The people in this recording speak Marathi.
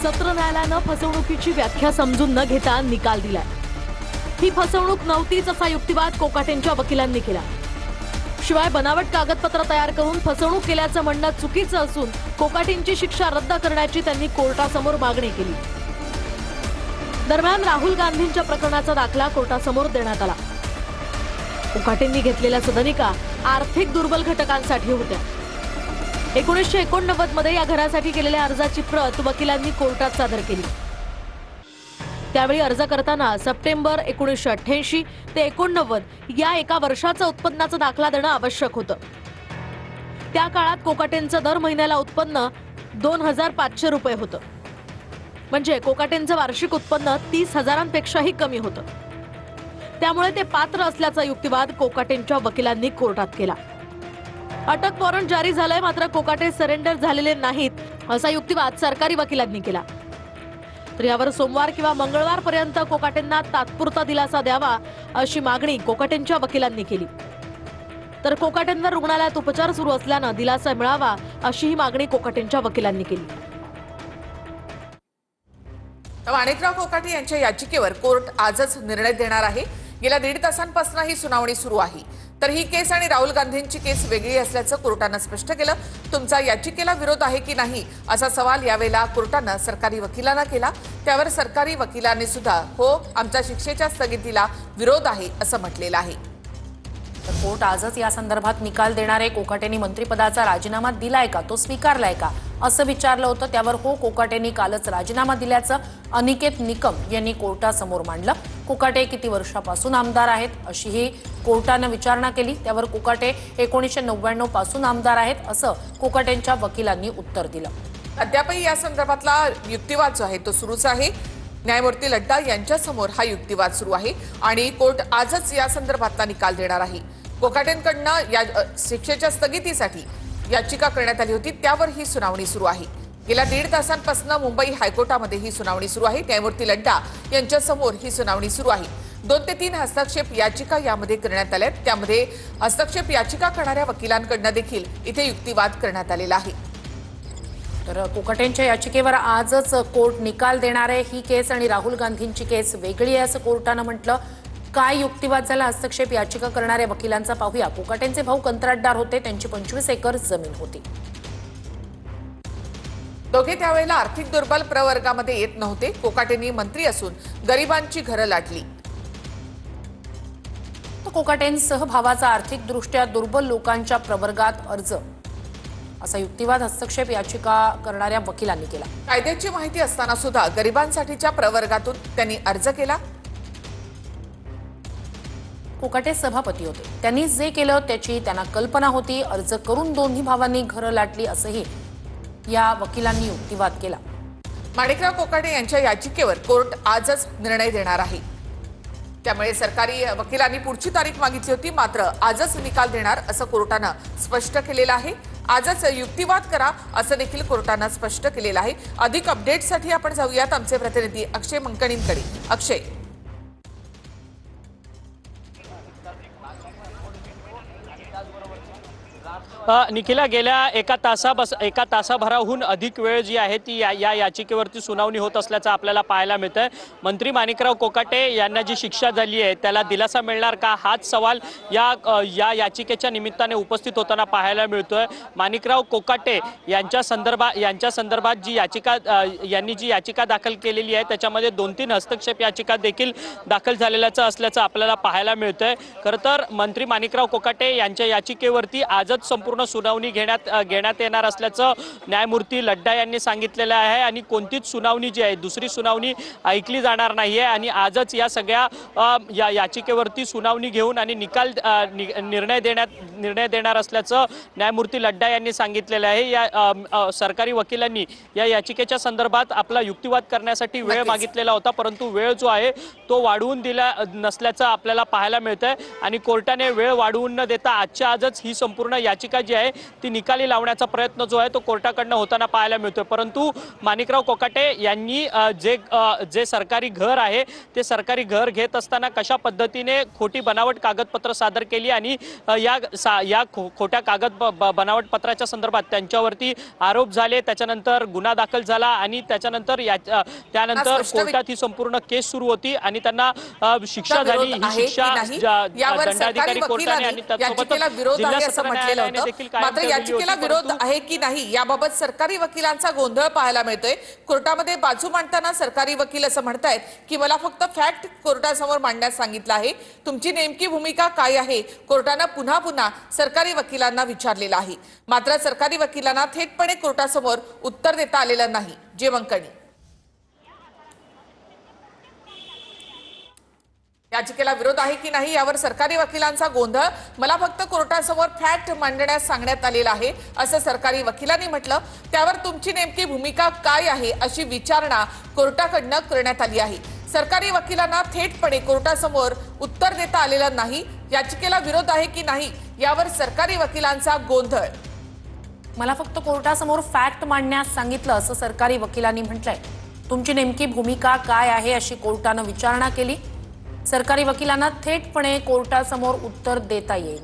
सत्र न्यायालयानं फसवणुकीची व्याख्या समजून न घेता निकाल दिलाय। ही फसवणूक नव्हतीच असा युक्तिवाद कोकाटेंच्या वकिलांनी केला। शिवाय बनावट कागदपत्र तयार करून फसवणूक केल्याचं म्हणणं चुकीचं असून कोकाटेंची शिक्षा रद्द करण्याची त्यांनी कोर्टासमोर मागणी केली। दरम्यान राहुल गांधींच्या प्रकरणाचा दाखला कोर्टासमोर देण्यात आला। कोकाटेंनी घेतलेल्या सदनिका आर्थिक दुर्बल घटकांसाठी होत्या। 1989 मध्ये या घरासाठी केलेल्या अर्जाची प्रत वकिलांनी कोर्टात सादर केली। त्यावेळी अर्ज करताना सप्टेंबर 1988 ते 89 या एका वर्षाचा उत्पन्नाचा दाखला देणं आवश्यक होतं। त्या काळात कोकाटेंचं दर महिन्याला उत्पन्न 2500 रुपये होतं, म्हणजे कोकाटेंचं वार्षिक उत्पन्न 30,000पेक्षाही कमी होतं। त्यामुळे ते पात्र असल्याचा युक्तिवाद कोकाटेंच्या वकिलांनी कोर्टात केला। अटक वॉरंट जारी झालंय, मात्र कोकाटे सरेंडर झालेले नाहीत असा युक्तिवाद सरकारी वकिलांनी केला। तर यावर सोमवार किंवा मंगळवारपर्यंत कोकाटेंना तात्पुरता दिलासा द्यावा अशी मागणी कोकाटेंच्या वकिलांनी केली। तर कोकाटेंवर रुग्णालयात उपचार सुरू असल्यानं दिलासा मिळावा अशी ही मागणी कोकाटेंच्या वकिलांनी केली। माणिकराव कोकाटे यांच्या याचिकेवर कोर्ट आजच निर्णय देणार आहे। गेल्या 1.5 तासांपासून ही सुनावणी सुरू आहे। तर ही केस आणि राहुल गांधींची केस वेगळी असल्याचं कोर्टानं स्पष्ट केलं। तुमचा याचिकेला विरोध आहे की नाही असा सवाल यावेळेला कोर्टानं सरकारी वकिलांना केला। त्यावर सरकारी वकिलांनी सुद्धा हो, आमच्या शिक्षेच्या स्थगितीला विरोध आहे असं म्हटलेलं आहे। तर कोर्ट आजच या संदर्भात निकाल देणार आहे। कोकाटेंनी मंत्रिपदाचा राजीनामा दिलाय का, तो स्वीकारलाय का असं विचारलं होतं। त्यावर हो, कोकाटेंनी कालच राजीनामा दिल्याचं अनिकेत निकम यांनी कोर्टासमोर मांडलं। कोकाटे किती वर्षापासून आमदार आहेत अशीही कोर्टानं विचारणा केली। त्यावर कोकाटे 1999 पासून आमदार आहेत असं कोकाटेंच्या वकिलांनी उत्तर दिलं। अद्यापही या संदर्भातला युक्तिवाद जो आहे तो सुरूच आहे। न्यायमूर्ती लड्डा यांच्यासमोर हा युक्तिवाद सुरू आहे आणि कोर्ट आजच या संदर्भातला निकाल देणार आहे। कोकाटेंकडनं या शिक्षेच्या स्थगितीसाठी याचिका करण्यात आली होती, त्यावर ही सुनावणी सुरू आहे। गेल्या 1.5 तासांपासून मुंबई हायकोर्टामध्ये ही सुनावणी सुरू आहे। न्यायमूर्ती लड्डा यांच्यासमोर ही सुनावणी सुरू आहे। 2 ते 3 हस्तक्षेप याचिका यामध्ये करण्यात आल्या। त्यामध्ये हस्तक्षेप याचिका करणाऱ्या वकिलांकडनं देखील इथे युक्तिवाद करण्यात आलेला आहे। तर कोकाटेंच्या याचिकेवर आजच कोर्ट निकाल देणार आहे। ही केस आणि राहुल गांधींची केस वेगळी आहे असं कोर्टानं म्हटलं। काय युक्तिवाद झाला हस्तक्षेप याचिका करणाऱ्या वकिलांचा पाहूया। कोकाटेंचे भाऊ कंत्राटदार होते, त्यांची 25 एकर जमीन होती। दोघे त्यावेळेला आर्थिक दुर्बल प्रवर्गामध्ये येत नव्हते। कोकाटेंनी मंत्री असून गरिबांची घरं लाटली। तर कोकाटेंसह भावाचा आर्थिकदृष्ट्या दुर्बल लोकांच्या प्रवर्गात अर्ज असा युक्तिवाद हस्तक्षेप याचिका करणाऱ्या वकिलांनी केला। कायद्याची माहिती असताना सुद्धा गरिबांसाठीच्या प्रवर्गातून त्यांनी अर्ज केला। कोकाटे सभापती होते, त्यांनी जे केलं त्याची त्यांना कल्पना होती। अर्ज करून दोन्ही भावांनी घरं लाटली असंही या वकिलांनी युक्तिवाद केला। माणिकराव कोकाटे यांच्या याचिकेवर कोर्ट आजच निर्णय देणार आहे। त्यामुळे सरकारी वकिलांनी पुढची तारीख मागितली होती, मात्र आजच निकाल देणार असं कोर्टानं स्पष्ट केलेलं आहे। आजच युक्तिवाद करा असं देखील कोर्टानं स्पष्ट केलेलं आहे। अधिक अपडेट्ससाठी आपण जाऊयात आमचे प्रतिनिधी अक्षय मंकणींकडे। अक्षय, निखिला, गेल्या एका तासाभराहून अधिक वेळ जी आहे ती या याचिकेवरती सुनावणी होत असल्याचं आपल्याला पाहायला मिळतंय। मंत्री माणिकराव कोकाटे यांना जी शिक्षा झाली आहे त्याला दिलासा मिळणार का, हाच सवाल या याचिकेच्या निमित्ताने उपस्थित होताना पाहायला मिळतोय। माणिकराव कोकाटे यांच्या संदर्भात यांनी जी याचिका दाखल केलेली आहे त्याच्यामध्ये 2-3 हस्तक्षेप याचिका देखील दाखल झालेल्याचं असल्याचं आपल्याला पाहायला मिळतंय। खरं तर मंत्री माणिकराव कोकाटे यांच्या याचिकेवरती आजच संपूर्ण सुनावणी घेण्यात येणार असल्याचं न्यायमूर्ती लड्डा यांनी सांगितलेलं आहे आणि कोणतीच सुनावणी जी आहे, दुसरी सुनावणी ऐकली जाणार नाहीये आणि आजच या सगळ्या याचिकेवरती सुनावणी घेऊन आणि निर्णय देणार असल्याचं न्यायमूर्ती लड्डा यांनी सांगितलेलं आहे। या सरकारी वकिलांनी या याचिकेच्या संदर्भात आपला युक्तिवाद करण्यासाठी वेळ मागितलेला होता, परंतु वेळ जो आहे तो वाढवून दिला नसल्याचं आपल्याला पाहायला मिळतंय आणि कोर्टाने वेळ वाढवून न देता आजच्या आजच ही संपूर्ण याचिका जी आहे ती निकाली लावण्याचा प्रयत्न जो आहे तो कोर्टाकडनं होताना पाहायला मिळतोय। परंतु माणिकराव कोकाटे यांनी जे सरकारी घर आहे ते सरकारी घर घेत असताना कशा पद्धतीने खोटी बनावट कागदपत्र सादर केली आणि या खोट्या बनावट पत्राच्या संदर्भात त्यांच्यावरती आरोप झाले, त्याच्यानंतर गुन्हा दाखल झाला आणि त्यानंतर कोर्टात ही संपूर्ण केस सुरू होती आणि त्यांना शिक्षा झाली। ही शिक्षा दंडाधिकारी कोर्टाने आणि याचिकेला विरोध आहे असं म्हटलेलं होतं, मात्र याचिकेला विरोध आहे की नाही याबाबत सरकारी वकिलांचा गोंधळ पाहायला मिळतोय। कोर्टामध्ये बाजू मांडताना सरकारी वकील असं म्हणतायत की मला फक्त फॅक्ट कोर्टासमोर मांडण्यास सांगितलं आहे, तुमची नेमकी भूमिका काय आहे कोर्टानं पुन्हा पुन्हा सरकारी वकिलांना विचारलेलं आहे। मात्र सरकारी वकिलांना थेटपणे कोर्टासमोर उत्तर देता आलेलं नाही। जेवंकणी याचिकेला विरोध आहे की नाही यावर सरकारी वकिलांचा गोंधळ, मला फक्त कोर्टासमोर फॅक्ट मांडण्यास सांगण्यात आलेलं आहे असं सरकारी वकिलांनी म्हटलं। त्यावर तुमची नेमकी भूमिका काय आहे अशी विचारणा कोर्टाकडनं करण्यात आली आहे। सरकारी वकिलांना थेटपणे कोर्टासमोर उत्तर देता आलेलं नाही। याचिकेला विरोध आहे की नाही यावर सरकारी वकिलांचा गोंधळ। मला फक्त कोर्टासमोर फॅक्ट मांडण्यास सांगितलं असं सरकारी वकिलांनी म्हटलंय। तुमची नेमकी भूमिका काय आहे अशी कोर्टानं विचारणा केली। सरकारी वकिलांना थेटपणे कोर्टासमोर उत्तर देता येईल।